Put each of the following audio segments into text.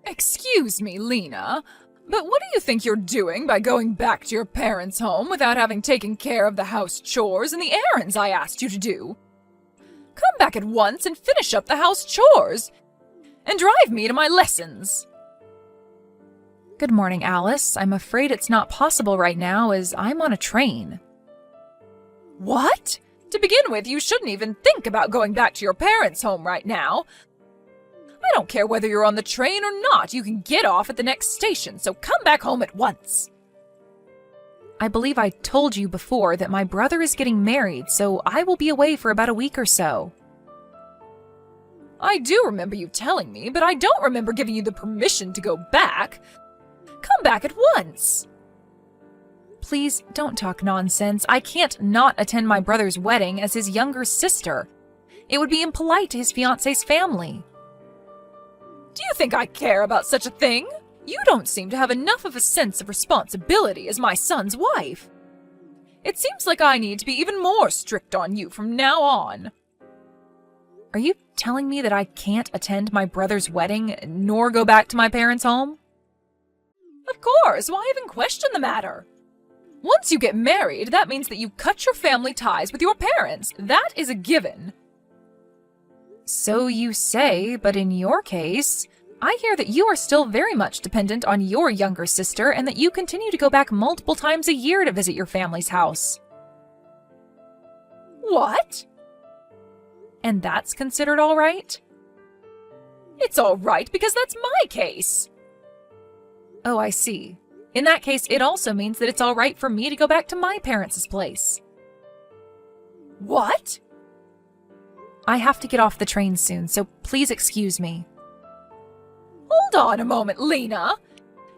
Excuse me, Lena, but what do you think you're doing by going back to your parents' home without having taken care of the house chores and the errands I asked you to do? Come back at once and finish up the house chores, and drive me to my lessons. Good morning, Alice. I'm afraid it's not possible right now as I'm on a train. What? To begin with, you shouldn't even think about going back to your parents' home right now. I don't care whether you're on the train or not, you can get off at the next station, so come back home at once. I believe I told you before that my brother is getting married, so I will be away for about a week or so. I do remember you telling me, but I don't remember giving you the permission to go back. Come back at once. Please don't talk nonsense. I can't not attend my brother's wedding as his younger sister. It would be impolite to his fiancé's family. Do you think I care about such a thing? You don't seem to have enough of a sense of responsibility as my son's wife. It seems like I need to be even more strict on you from now on. Are you telling me that I can't attend my brother's wedding nor go back to my parents' home? Of course, why even question the matter? Once you get married, that means that you cut your family ties with your parents. That is a given. So you say, but in your case, I hear that you are still very much dependent on your younger sister and that you continue to go back multiple times a year to visit your family's house. What? And that's considered all right? It's all right because that's my case. Oh, I see. In that case, it also means that it's all right for me to go back to my parents' place. What? I have to get off the train soon, so please excuse me. Hold on a moment, Lena.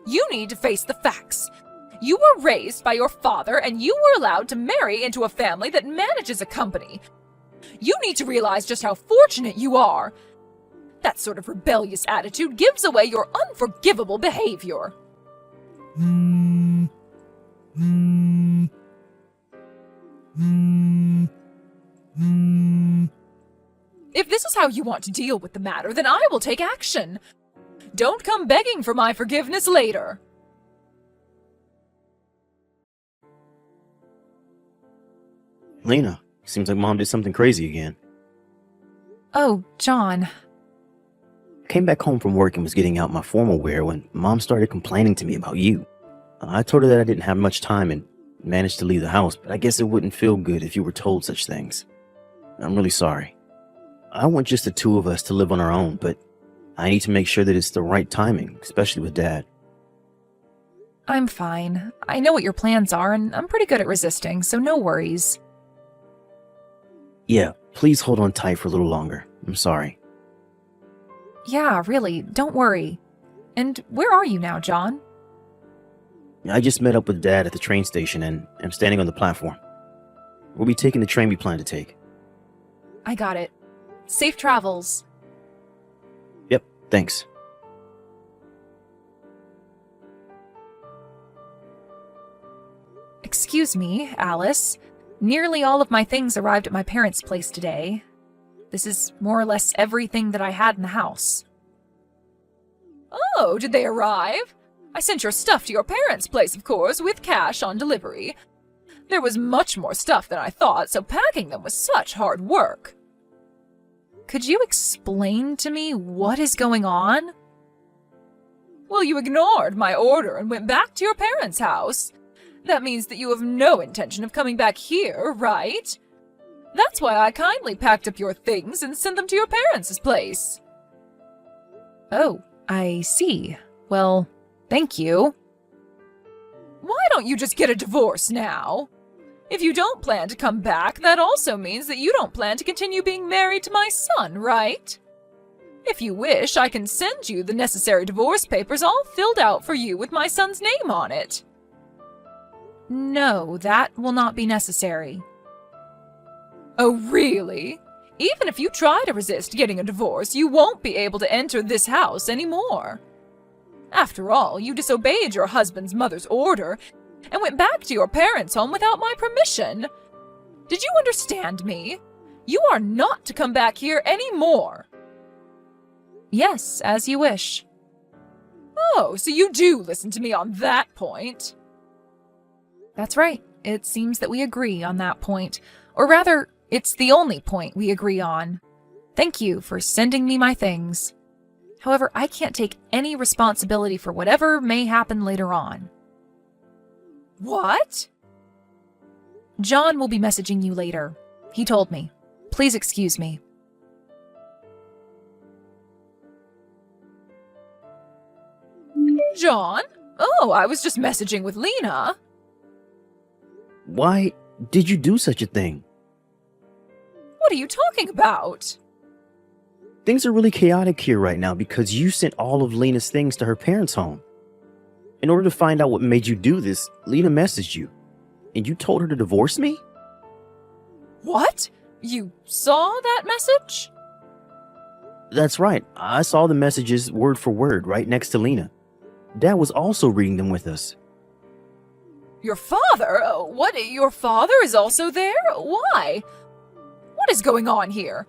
You need to face the facts. You were raised by your father, and you were allowed to marry into a family that manages a company. You need to realize just how fortunate you are. That sort of rebellious attitude gives away your unforgivable behavior. If this is how you want to deal with the matter, then I will take action. Don't come begging for my forgiveness later. Lena, seems like Mom did something crazy again. Oh, John. Came back home from work and was getting out my formal wear when Mom started complaining to me about you. I told her that I didn't have much time and managed to leave the house, but I guess it wouldn't feel good if you were told such things. I'm really sorry. I want just the two of us to live on our own, but I need to make sure that it's the right timing, especially with Dad. I'm fine. I know what your plans are, and I'm pretty good at resisting, so no worries. Yeah, please hold on tight for a little longer. I'm sorry. Yeah, really, don't worry. And where are you now, John? I just met up with Dad at the train station and am standing on the platform. We'll be taking the train we plan to take. I got it. Safe travels. Yep, thanks. Excuse me, Alice. Nearly all of my things arrived at my parents' place today. This is more or less everything that I had in the house. Oh, did they arrive? I sent your stuff to your parents' place, of course, with cash on delivery. There was much more stuff than I thought, so packing them was such hard work. Could you explain to me what is going on? Well, you ignored my order and went back to your parents' house. That means that you have no intention of coming back here, right? That's why I kindly packed up your things and sent them to your parents' place. Oh, I see. Well, thank you. Why don't you just get a divorce now? If you don't plan to come back, that also means that you don't plan to continue being married to my son, right? If you wish, I can send you the necessary divorce papers all filled out for you with my son's name on it. No, that will not be necessary. Oh, really? Even if you try to resist getting a divorce, you won't be able to enter this house anymore. After all, you disobeyed your husband's mother's order and went back to your parents' home without my permission. Did you understand me? You are not to come back here anymore. Yes, as you wish. Oh, so you do listen to me on that point. That's right. It seems that we agree on that point. Or rather, it's the only point we agree on. Thank you for sending me my things. However, I can't take any responsibility for whatever may happen later on. What? John will be messaging you later. He told me. Please excuse me. John? Oh, I was just messaging with Lena. Why did you do such a thing? What are you talking about? Things are really chaotic here right now because you sent all of Lena's things to her parents' home. In order to find out what made you do this, Lena messaged you. And you told her to divorce me? What? You saw that message? That's right. I saw the messages word for word right next to Lena. Dad was also reading them with us. Your father? What? Your father is also there? Why? What is going on here?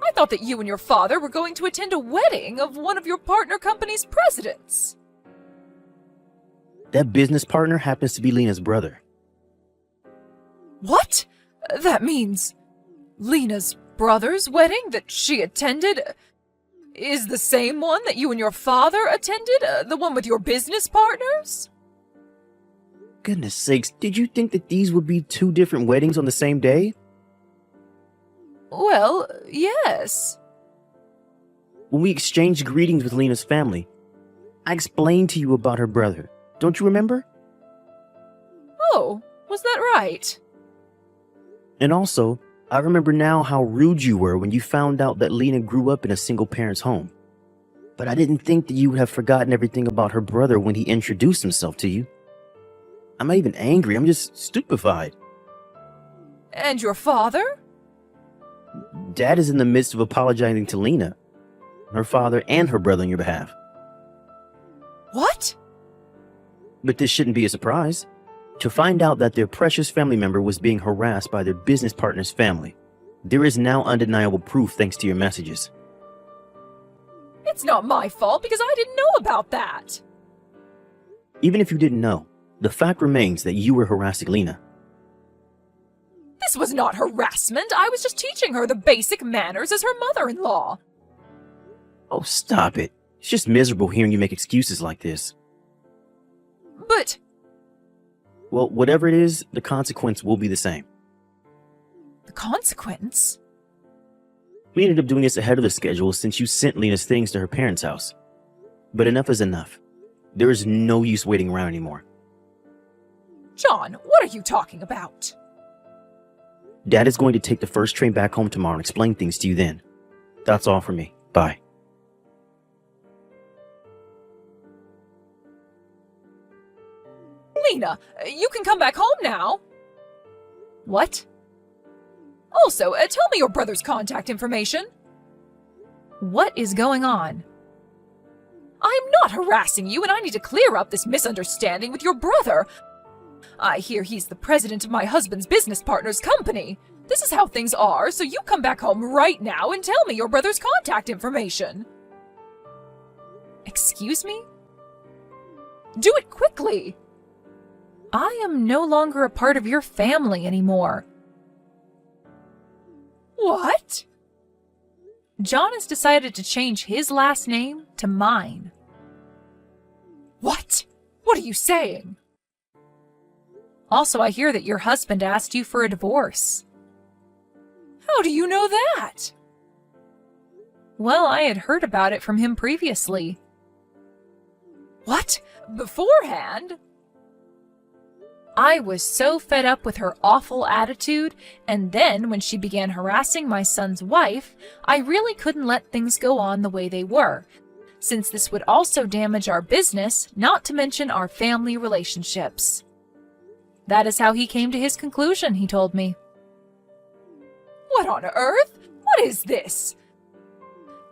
I thought that you and your father were going to attend a wedding of one of your partner company's presidents. That business partner happens to be Lena's brother. What? That means Lena's brother's wedding that she attended is the same one that you and your father attended? The one with your business partners? Goodness sakes, did you think that these would be two different weddings on the same day? Well, yes. When we exchanged greetings with Lena's family, I explained to you about her brother. Don't you remember? Oh, was that right? And also, I remember now how rude you were when you found out that Lena grew up in a single parent's home. But I didn't think that you would have forgotten everything about her brother when he introduced himself to you. I'm not even angry, I'm just stupefied. And your father? Dad is in the midst of apologizing to Lena, her father, and her brother on your behalf. What? But this shouldn't be a surprise. To find out that their precious family member was being harassed by their business partner's family. There is now undeniable proof thanks to your messages. It's not my fault because I didn't know about that. Even if you didn't know, the fact remains that you were harassing Lena. This was not harassment. I was just teaching her the basic manners as her mother-in-law. Oh, stop it. It's just miserable hearing you make excuses like this. But... Well, whatever it is, the consequence will be the same. The consequence? We ended up doing this ahead of the schedule since you sent Lena's things to her parents' house. But enough is enough. There is no use waiting around anymore. John, what are you talking about? Dad is going to take the first train back home tomorrow and explain things to you then. That's all for me. Bye. Lena, you can come back home now. What? Also, tell me your brother's contact information. What is going on? I'm not harassing you, and I need to clear up this misunderstanding with your brother. I hear he's the president of my husband's business partner's company. This is how things are, so you come back home right now and tell me your brother's contact information. Excuse me? Do it quickly. I am no longer a part of your family anymore. What? John has decided to change his last name to mine. What? What are you saying? Also, I hear that your husband asked you for a divorce. How do you know that? Well, I had heard about it from him previously. What? Beforehand? I was so fed up with her awful attitude, and then when she began harassing my son's wife, I really couldn't let things go on the way they were, since this would also damage our business, not to mention our family relationships. That is how he came to his conclusion, he told me. What on earth? What is this?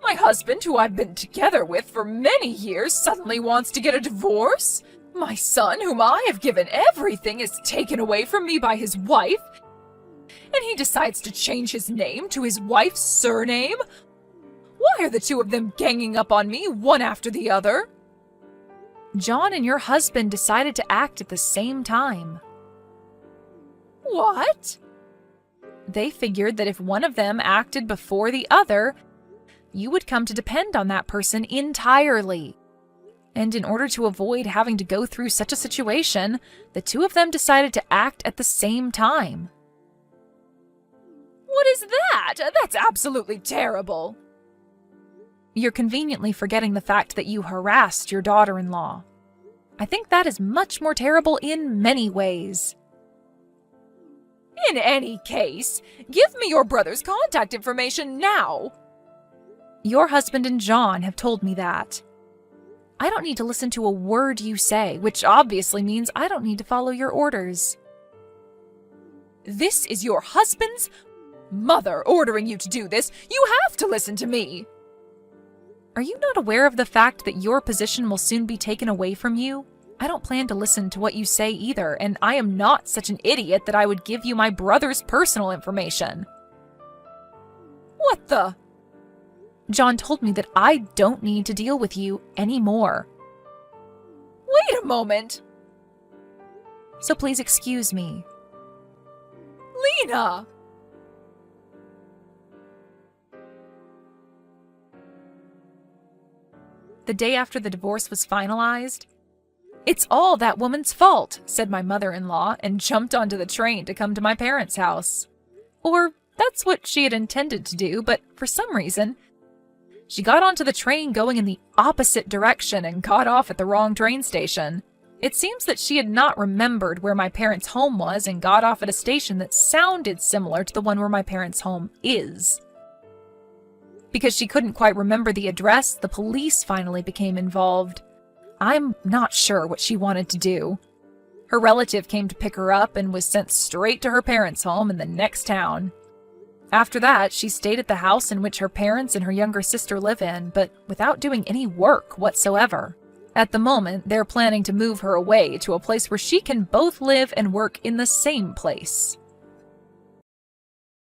My husband, who I've been together with for many years, suddenly wants to get a divorce? My son, whom I have given everything, is taken away from me by his wife, and he decides to change his name to his wife's surname? Why are the two of them ganging up on me, one after the other? John and your husband decided to act at the same time. What? They figured that if one of them acted before the other, you would come to depend on that person entirely. And in order to avoid having to go through such a situation, the two of them decided to act at the same time. What is that? That's absolutely terrible. You're conveniently forgetting the fact that you harassed your daughter-in-law. I think that is much more terrible in many ways. In any case, give me your brother's contact information now. Your husband and John have told me that. I don't need to listen to a word you say, which obviously means I don't need to follow your orders. This is your husband's mother ordering you to do this. You have to listen to me. Are you not aware of the fact that your position will soon be taken away from you? I don't plan to listen to what you say either, and I am not such an idiot that I would give you my brother's personal information. What the? John told me that I don't need to deal with you anymore. Wait a moment. So please excuse me. Lena! The day after the divorce was finalized, "It's all that woman's fault," said my mother-in-law, and jumped onto the train to come to my parents' house. Or that's what she had intended to do, but for some reason, she got onto the train going in the opposite direction and got off at the wrong train station. It seems that she had not remembered where my parents' home was and got off at a station that sounded similar to the one where my parents' home is. Because she couldn't quite remember the address, the police finally became involved. I'm not sure what she wanted to do. Her relative came to pick her up and was sent straight to her parents' home in the next town. After that, she stayed at the house in which her parents and her younger sister live in, but without doing any work whatsoever. At the moment, they're planning to move her away to a place where she can both live and work in the same place.